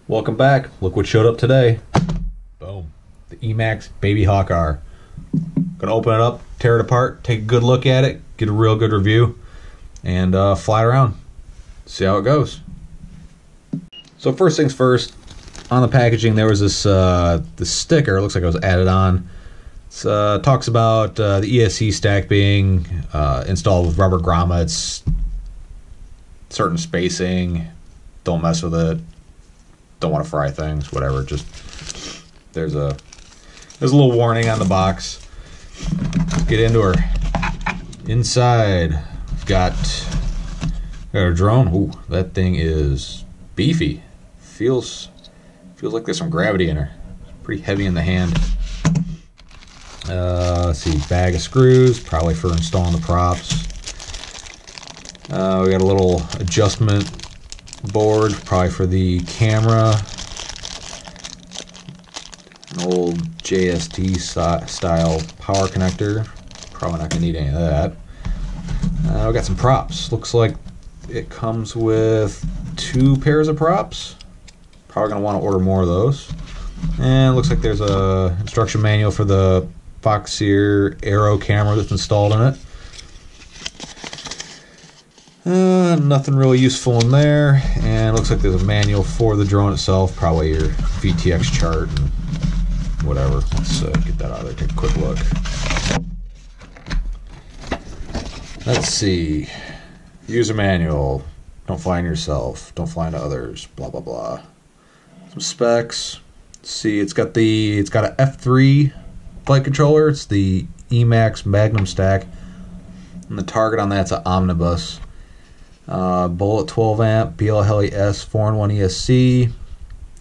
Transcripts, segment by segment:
Welcome back. Look what showed up today. Boom. The EMAX Babyhawk R. Gonna open it up, tear it apart, take a good look at it, get a real good review, and fly it around. See how it goes. So first things first, on the packaging there was this sticker. It looks like it was added on. It talks about the ESC stack being installed with rubber grommets, certain spacing, don't mess with it, don't want to fry things, whatever. Just there's a little warning on the box. Let's get into her. Inside we've got a drone. Ooh, that thing is beefy. Feels like there's some gravity in her. Pretty heavy in the hand. Let's see, bag of screws, probably for installing the props. We got a little adjustment board, probably for the camera. An old JST style power connector. Probably not gonna need any of that. We got some props. Looks like it comes with 2 pairs of props. Probably gonna want to order more of those. And it looks like there's a instruction manual for the Foxeer Aero camera that's installed in it. Nothing really useful in there, and it looks like there's a manual for the drone itself, probably your VTX chart and whatever. Let's get that out of there, take a quick look. Let's see. User manual. Don't fly in yourself. Don't fly into others. Blah blah blah. Some specs. Let's see, it's got an F3 flight controller. It's the EMAX Magnum stack, and the target on that's an Omnibus. Bullet 12 amp BL Heli S 4-in-1 ESC.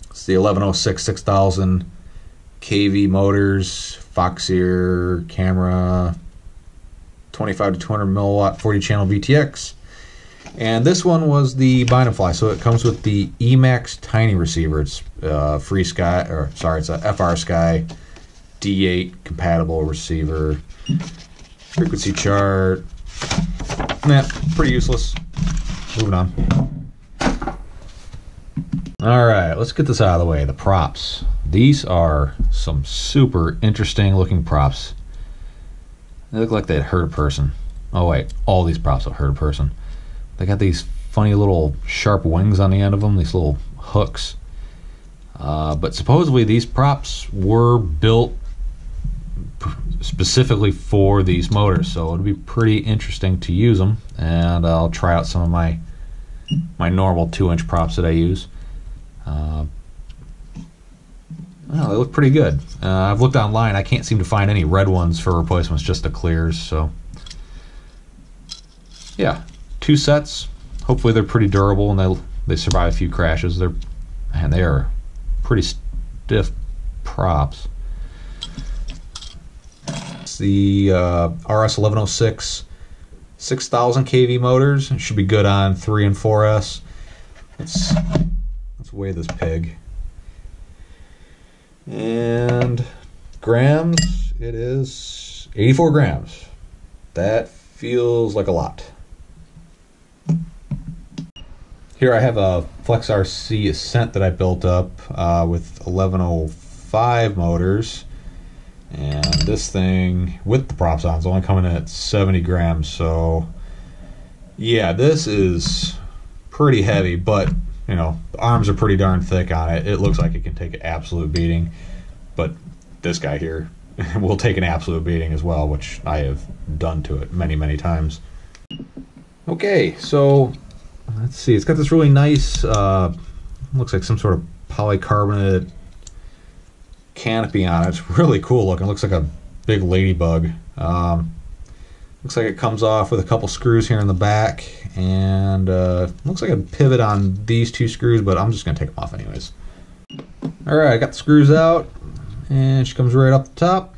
It's the 1106 6000 kV motors, Foxeer camera, 25 to 200 milliwatt 40 channel VTX. And this one was the bind and fly, so it comes with the EMAX tiny receiver. It's Free Sky, or sorry, it's a FR Sky D8 compatible receiver. Frequency chart. Nah, pretty useless. Moving on. Alright, let's get this out of the way. The props. These are some super interesting looking props. They look like they'd hurt a person. Oh wait, all these props will hurt a person. They got these funny little sharp wings on the end of them, these little hooks. But supposedly these props were built specifically for these motors, so it'll be pretty interesting to use them, and I'll try out some of my normal 2-inch props that I use. Well, they look pretty good. I've looked online, I can't seem to find any red ones for replacements, just the clears, so yeah, 2 sets. Hopefully they're pretty durable and they survive a few crashes. They are pretty stiff props. It's the RS 1106 6000 kV motors. It should be good on 3 and 4S. Let's weigh this pig. And grams, it is 84 grams. That feels like a lot. Here I have a Flex RC Ascent that I built up with 1105 motors. And this thing, with the props on, is only coming in at 70 grams. So, yeah, this is pretty heavy, but, you know, the arms are pretty darn thick on it. It looks like it can take an absolute beating. But this guy here will take an absolute beating as well, which I have done to it many, many times. Okay, so let's see. It's got this really nice, looks like some sort of polycarbonate canopy on it. It's really cool looking. It looks like a big ladybug. Looks like it comes off with a couple screws here in the back, and looks like a pivot on these 2 screws, but I'm just going to take them off anyways. Alright, I got the screws out, and she comes right up the top.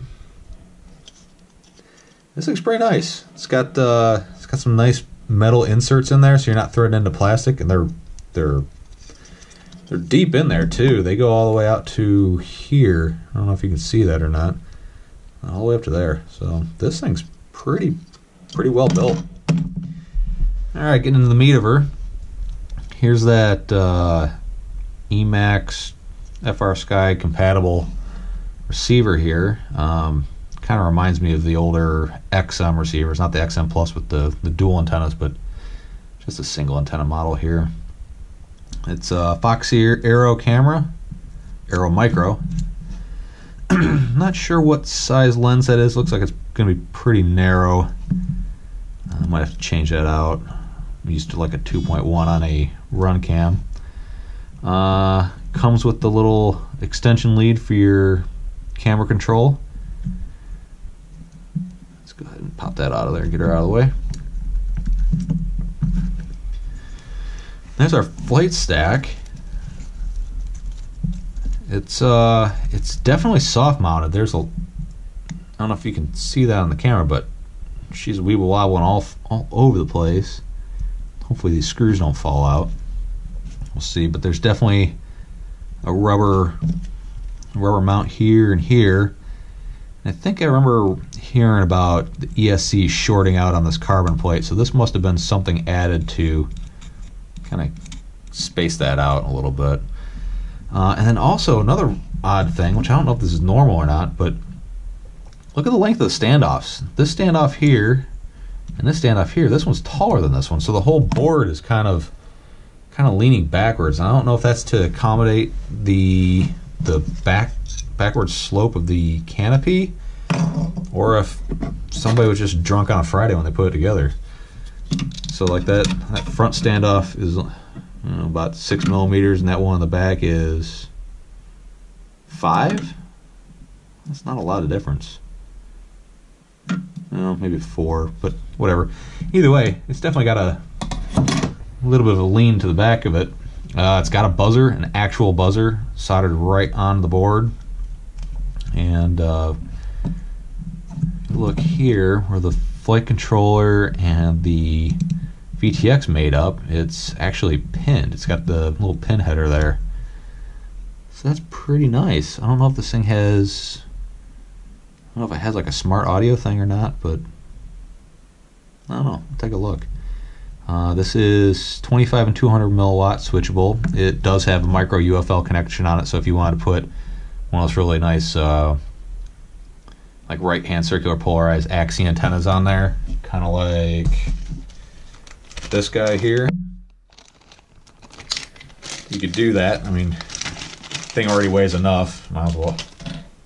This looks pretty nice. It's got some nice metal inserts in there, so you're not threading into plastic, and they're deep in there too. They go all the way out to here. I don't know if you can see that or not. All the way up to there. So this thing's pretty well built. All right, getting into the meat of her. Here's that EMAX FR Sky compatible receiver here. Kind of reminds me of the older XM receivers, not the XM Plus with the dual antennas, but just a single antenna model here. It's a Foxy Aero camera, Aero Micro. Not sure what size lens that is. Looks like it's going to be pretty narrow. I might have to change that out. I'm used to like a 2.1 on a run cam. Comes with the little extension lead for your camera control. Let's go ahead and pop that out of there and get her out of the way. There's our flight stack. It's definitely soft mounted. There's a, I don't know if you can see that on the camera, but she's weeble wobbling all over the place. Hopefully these screws don't fall out. We'll see, but there's definitely a rubber mount here and here. And I think I remember hearing about the ESC shorting out on this carbon plate, so this must have been something added to kind of space that out a little bit. And then also another odd thing, which I don't know if this is normal or not, but look at the length of the standoffs. This standoff here and this standoff here, this one's taller than this one, so the whole board is kind of leaning backwards. And I don't know if that's to accommodate the backward slope of the canopy, or if somebody was just drunk on a Friday when they put it together. So like that front standoff is about 6 millimeters, and that one on the back is 5. That's not a lot of difference. Maybe 4, but whatever. Either way, it's definitely got a little bit of a lean to the back of it. It's got a buzzer, an actual buzzer, soldered right on the board. And look here where the flight controller and the VTX made up, it's actually pinned. It's got the little pin header there. So that's pretty nice. I don't know if this thing has, I don't know if it has like a smart audio thing or not, but I don't know. Take a look. This is 25 and 200 milliwatt switchable. It does have a micro UFL connection on it, so if you wanted to put one of those really nice like right hand circular polarized axis antennas on there, kind of like this guy here, you could do that. I mean, the thing already weighs enough, might as well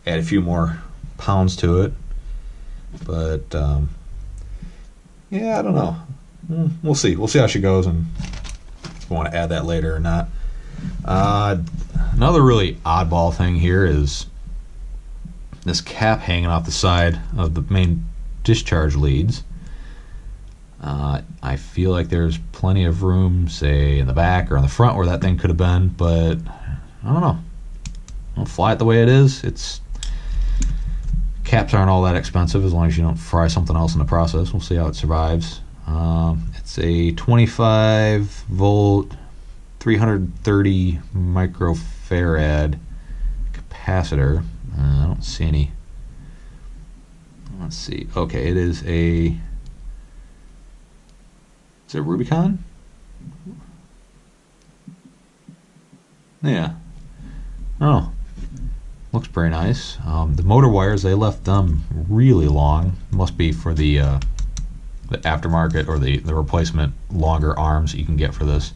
add a few more pounds to it. But yeah, I don't know. We'll see how she goes, and if we want to add that later or not. Another really oddball thing here is this cap hanging off the side of the main discharge leads. I feel like there's plenty of room, say in the back or in the front, where that thing could have been, but I don't know. I'll fly it the way it is. Caps aren't all that expensive as long as you don't fry something else in the process. We'll see how it survives. It's a 25 volt 330 microfarad capacitor. I don't see any. Let's see. Okay, it is a Rubicon? Yeah. Oh, looks very nice. The motor wires, they left them really long. Must be for the aftermarket or the replacement longer arms that you can get for this.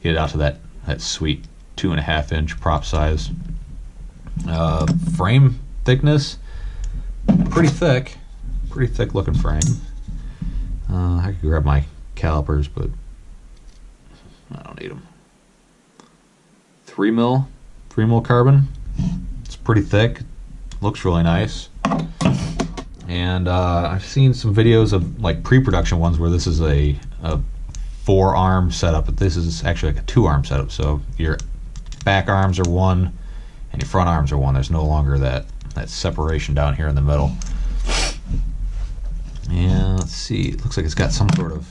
Get it out to that sweet 2.5 inch prop size. Frame thickness, pretty thick looking frame. I could grab my calipers, but I don't need them. 3 mil carbon. It's pretty thick, looks really nice. And I've seen some videos of like pre-production ones where this is a 4-arm setup, but this is actually like a 2-arm setup. So your back arms are one and your front arms are one. There's no longer that separation down here in the middle. And let's see, it looks like it's got some sort of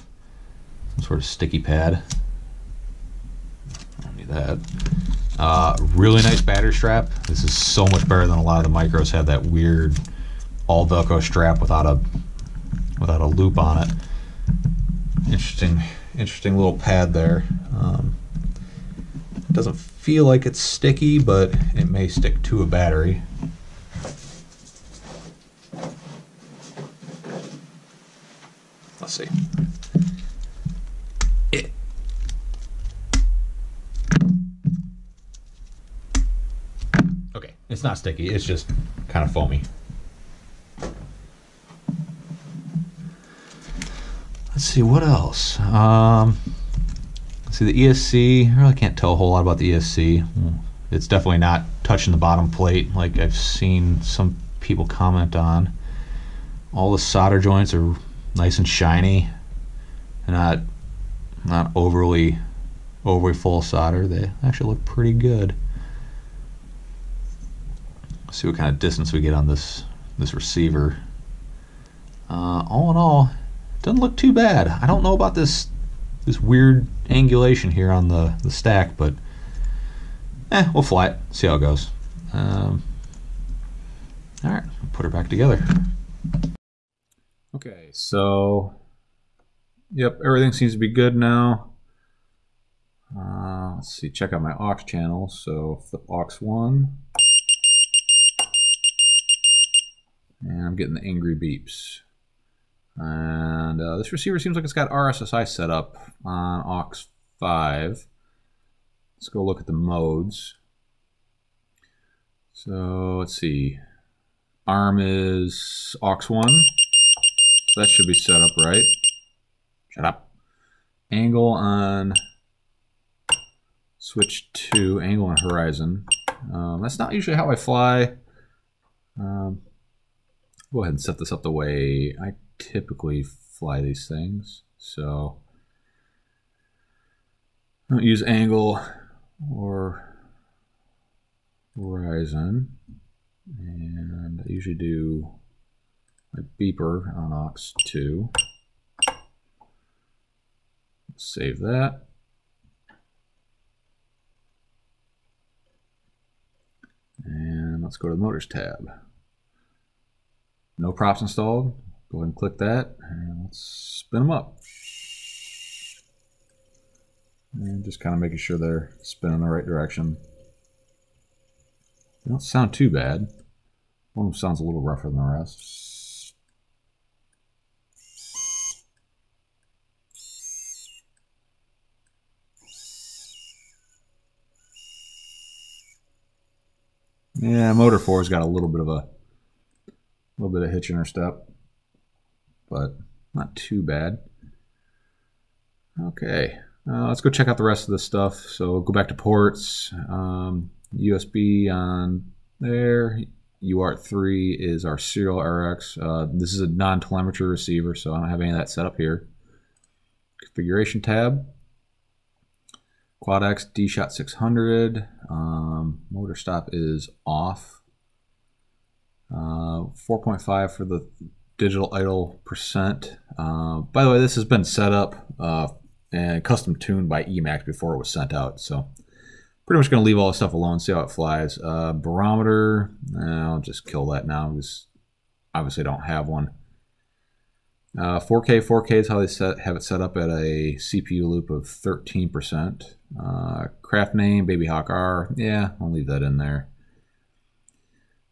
sticky pad. I don't need that. Really nice battery strap. This is so much better than a lot of the micros have that weird all Velcro strap without a loop on it. Interesting little pad there. Doesn't feel like it's sticky, but it may stick to a battery. Let's see. Okay, it's not sticky, it's just kind of foamy. Let's see, what else? See, the ESC, I really can't tell a whole lot about the ESC. It's definitely not touching the bottom plate like I've seen some people comment on. All the solder joints are nice and shiny, and not overly full solder. They actually look pretty good. Let's see what kind of distance we get on this receiver. All in all, doesn't look too bad. I don't know about this weird angulation here on the stack, but we'll fly it, see how it goes. All right, put her back together. Okay, so yep, everything seems to be good now. Let's see, check out my aux channel. So flip aux 1, and I'm getting the angry beeps. And this receiver seems like it's got RSSI set up on aux 5. Let's go look at the modes. So let's see. ARM is aux 1. So that should be set up right. Shut up. Angle on switch 2, angle on horizon. That's not usually how I fly. Go ahead and set this up the way I typically fly these things. So I don't use angle or horizon, and I usually do my beeper on aux 2. Save that. And let's go to the motors tab. No props installed. Go ahead and click that, and let's spin them up. And just kind of making sure they're spinning the right direction. They don't sound too bad. One of them sounds a little rougher than the rest. Yeah, motor 4's got a little bit of hitch in her step, but not too bad. Okay, let's go check out the rest of this stuff. So go back to ports. USB on there. UART3 is our serial RX. This is a non-telemetry receiver, so I don't have any of that set up here. Configuration tab. Quad X D-Shot 600. Motor stop is off. 4.5 for the digital idle percent. By the way, this has been set up and custom tuned by EMAX before it was sent out, so pretty much going to leave all this stuff alone, see how it flies. Barometer, I'll just kill that now because obviously I don't have one. 4K is how they have it set up at a CPU loop of 13%. Craft name, Babyhawk R, yeah, I'll leave that in there.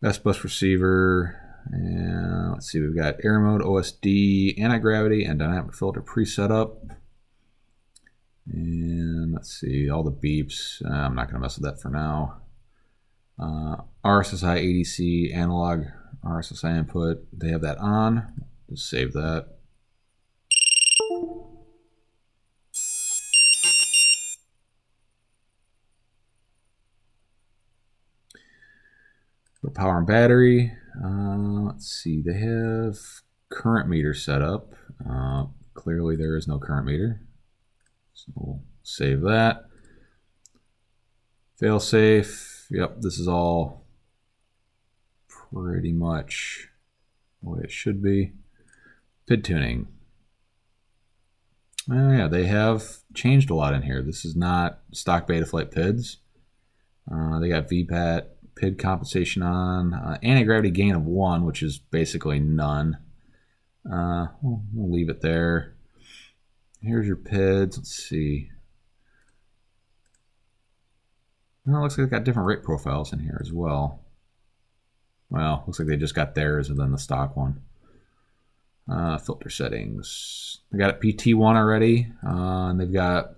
S bus receiver, and let's see, we've got air mode, OSD, anti-gravity, and dynamic filter pre-set up. And let's see, all the beeps. I'm not going to mess with that for now. RSSI ADC analog RSSI input, they have that on. Just save that. For power and battery, let's see, they have current meter set up. Clearly there is no current meter. So we'll save that. Fail safe. Yep, this is all pretty much the way it should be. PID tuning. Oh yeah, they have changed a lot in here. This is not stock Betaflight PIDs. They got VPAT, PID compensation on, anti-gravity gain of 1, which is basically none. We'll leave it there. Here's your PIDs. Let's see. Well, it looks like they got different rate profiles in here as well. Well, looks like they just got theirs and then the stock one. Filter settings. They got PT1 already, and they've got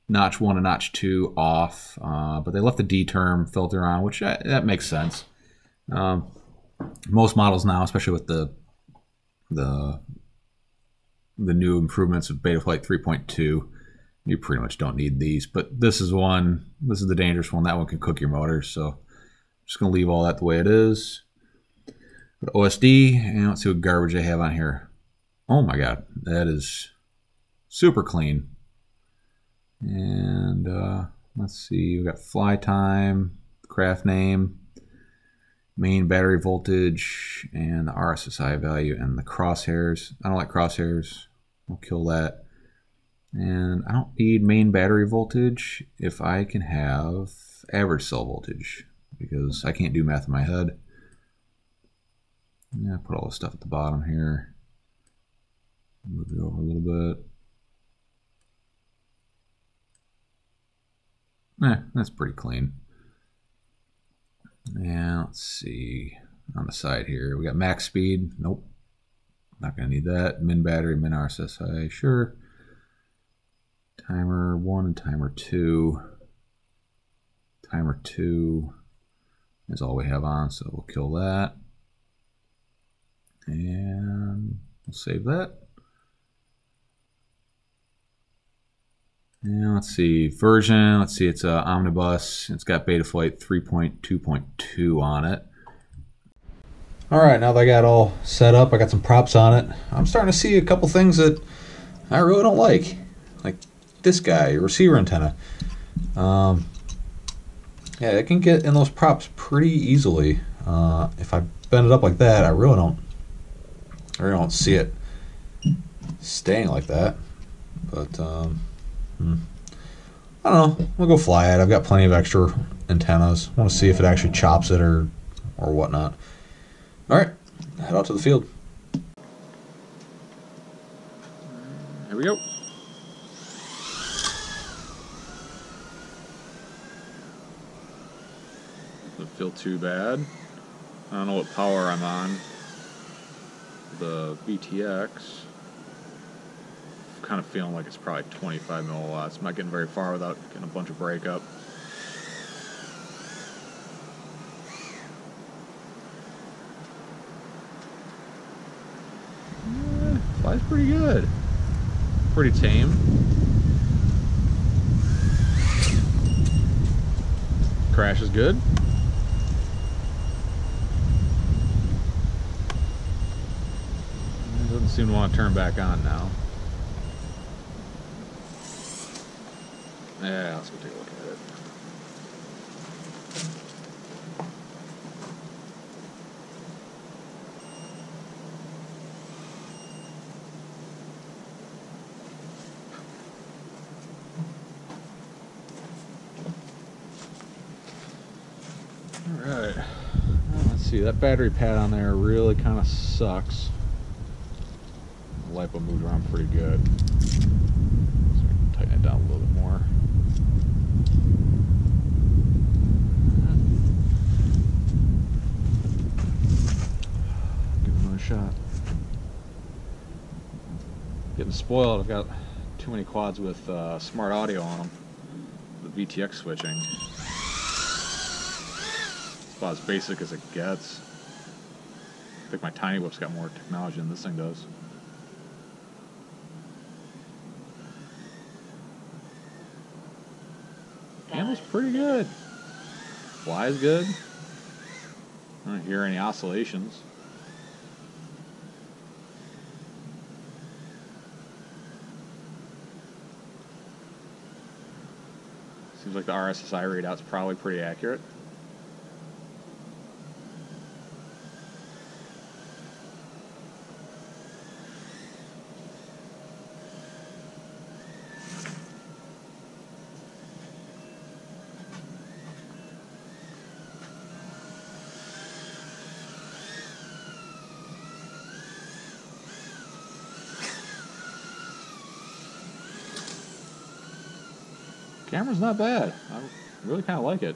notch 1 and notch 2 off, but they left the D term filter on, which that makes sense. Most models now, especially with the new improvements of Betaflight 3.2, you pretty much don't need these. But this is one. This is the dangerous one. That one can cook your motors. So I'm just gonna leave all that the way it is. But OSD, and let's see what garbage I have on here. Oh my god, that is super clean. And let's see, we've got fly time, craft name, main battery voltage, and the RSSI value, and the crosshairs. I don't like crosshairs. I'll kill that. And I don't need main battery voltage if I can have average cell voltage, because I can't do math in my head. Yeah, put all this stuff at the bottom here. Move it over a little bit. That's pretty clean. And let's see, on the side here, we got max speed. Nope, not gonna need that. Min battery, min RSSI, sure. Timer 1 and timer 2. Timer 2 is all we have on, so we'll kill that. And we'll save that. And let's see, version, let's see, it's Omnibus. It's got Betaflight 3.2.2 on it. All right, now that I got all set up, I got some props on it. I'm starting to see a couple things that I really don't like this guy, receiver antenna. Yeah, it can get in those props pretty easily. If I bend it up like that, I really don't see it staying like that. But I don't know. We'll go fly it. I've got plenty of extra antennas. I want to see if it actually chops it or whatnot. All right, head out to the field. Here we go. Doesn't feel too bad. I don't know what power I'm on. The VTX. I'm kind of feeling like it's probably 25 milliwatts. I'm not getting very far without getting a bunch of breakup. Flies pretty good. Pretty tame. Crash is good. It doesn't seem to want to turn back on now. Yeah, let's go take a look at it. Alright, well, let's see, that battery pad on there really kind of sucks. The LiPo moved around pretty good. So we can tighten it down a little bit more. Give it another shot. Getting spoiled, I've got too many quads with smart audio on them. The VTX switching. It's about as basic as it gets. I think my Tiny Whip's got more technology than this thing does. Handles pretty good. Flies good. I don't hear any oscillations. Seems like the RSSI readout's probably pretty accurate. Camera's not bad. I really kind of like it.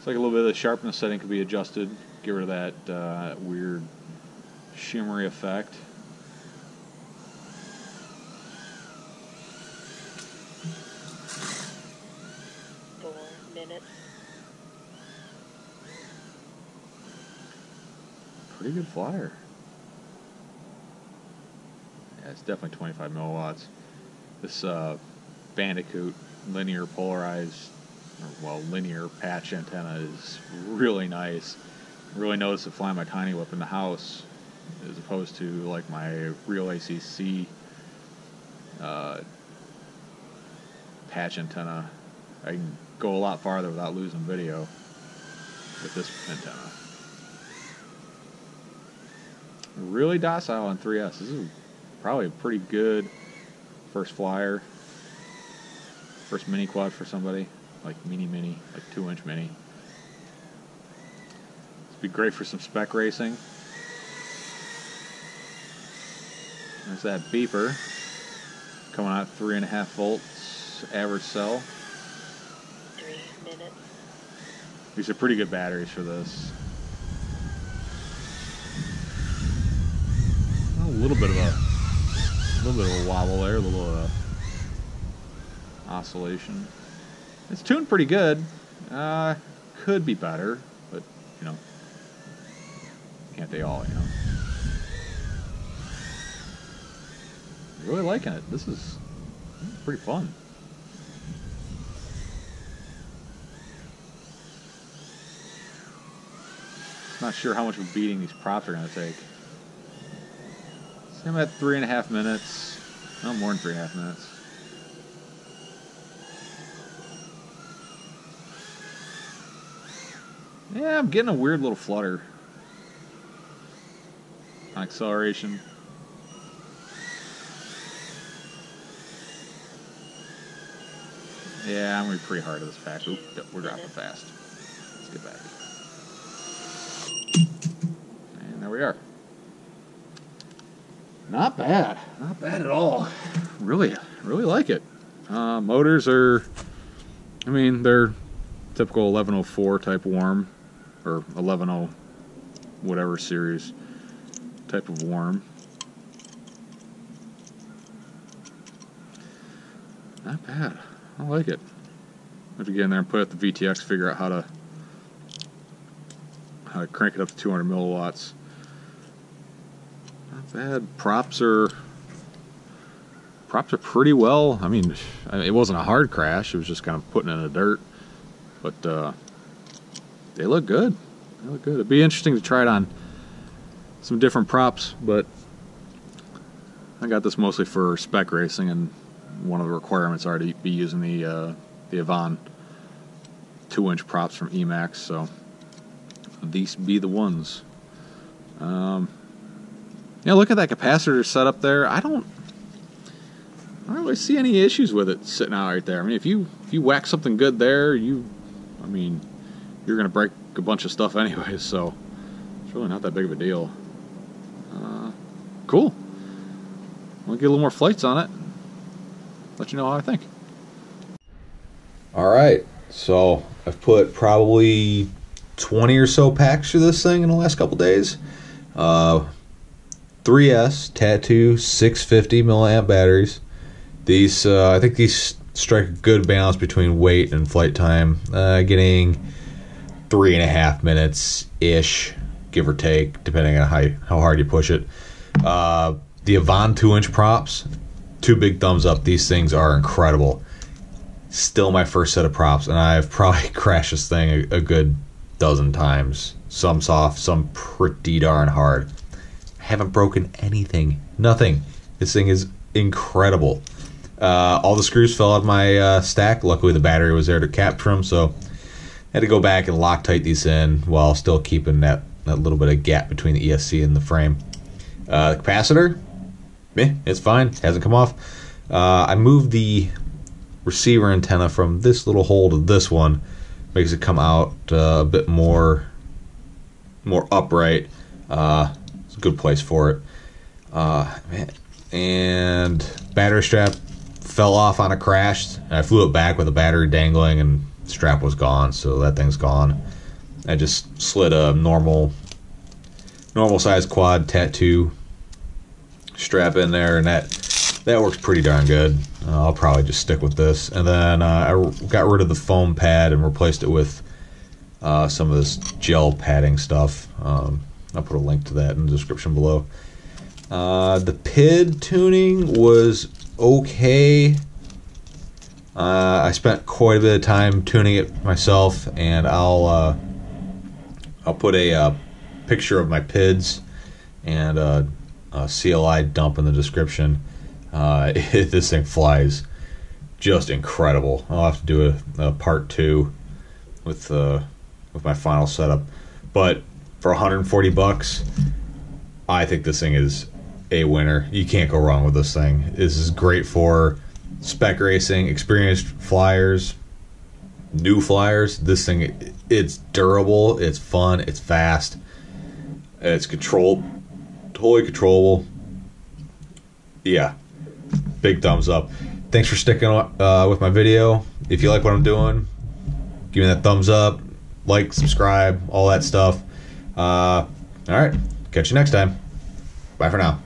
It's like a little bit of the sharpness setting could be adjusted. Get rid of that weird shimmery effect. Pretty good flyer. Yeah, it's definitely 25 milliwatts. This Bandicoot linear polarized, well, linear patch antenna is really nice. I really noticed it flying my tiny whip in the house, as opposed to like my real ACC patch antenna. I can go a lot farther without losing video with this antenna. Really docile on 3S. This is probably a pretty good first flyer, first mini quad for somebody, like mini, like 2-inch mini. This would be great for some spec racing. There's that beeper coming out 3.5 volts average cell. 3 minutes. These are pretty good batteries for this. A little bit of a wobble there, a little oscillation. It's tuned pretty good. Could be better, but you know, can't they all? You know. Really liking it. This is pretty fun. Not sure how much of a beating these props are going to take. I'm at 3.5 minutes. No more than 3.5 minutes. Yeah, I'm getting a weird little flutter on acceleration. Yeah, I'm going to be pretty hard at this fast. Oop, we're dropping fast. Let's get back. And there we are. Not bad. Not bad at all. Really like it. Motors are, I mean, they're typical 1104 type worm, or 110 whatever series type of worm. Not bad. I like it. I have to get in there and put up the VTX, figure out how to crank it up to 200 milliwatts. Not bad. Props are pretty well. I mean, it wasn't a hard crash. It was just kind of putting it in the dirt. But they look good. They look good. It'd be interesting to try it on some different props, but I got this mostly for spec racing, and one of the requirements are to be using the Avon 2-inch props from EMAX, so these be the ones. Yeah, look at that capacitor set up there. I don't really see any issues with it sitting out right there. I mean, if you whack something good there, you're gonna break a bunch of stuff anyways, so it's really not that big of a deal. Cool. We'll get a little more flights on it. Let you know how I think. Alright, so I've put probably 20 or so packs through this thing in the last couple days. 3S Tattoo 650 milliamp batteries. These I think these strike a good balance between weight and flight time, getting 3.5 minutes ish, give or take, depending on how hard you push it. The Avon 2-inch props, 2 big thumbs up. These things are incredible. Still my first set of props, and I've probably crashed this thing a good dozen times. Some soft, some pretty darn hard. I haven't broken anything. Nothing. This thing is incredible. All the screws fell out of my stack. Luckily the battery was there to capture them, so I had to go back and Loctite these in while still keeping that little bit of gap between the ESC and the frame. The capacitor, it's fine. Hasn't come off. I moved the receiver antenna from this little hole to this one. Makes it come out a bit more upright. It's a good place for it. And battery strap fell off on a crash, and I flew it back with a battery dangling and strap was gone, so that thing's gone. I just slid a normal size quad tattoo strap in there, and that works pretty darn good. I'll probably just stick with this. And then I got rid of the foam pad and replaced it with some of this gel padding stuff. I'll put a link to that in the description below. The PID tuning was okay. I spent quite a bit of time tuning it myself, and I'll put a picture of my PIDs and a CLI dump in the description. This thing flies just incredible. I'll have to do a part 2 with my final setup, but for 140 bucks, I think this thing is a winner. You can't go wrong with this thing. This is great for spec racing, experienced flyers, new flyers. This thing, it's durable, it's fun, it's fast, it's totally controllable. Yeah, big thumbs up. Thanks for sticking with my video. If you like what I'm doing, give me that thumbs up, like, subscribe, all that stuff. All right, catch you next time. Bye for now.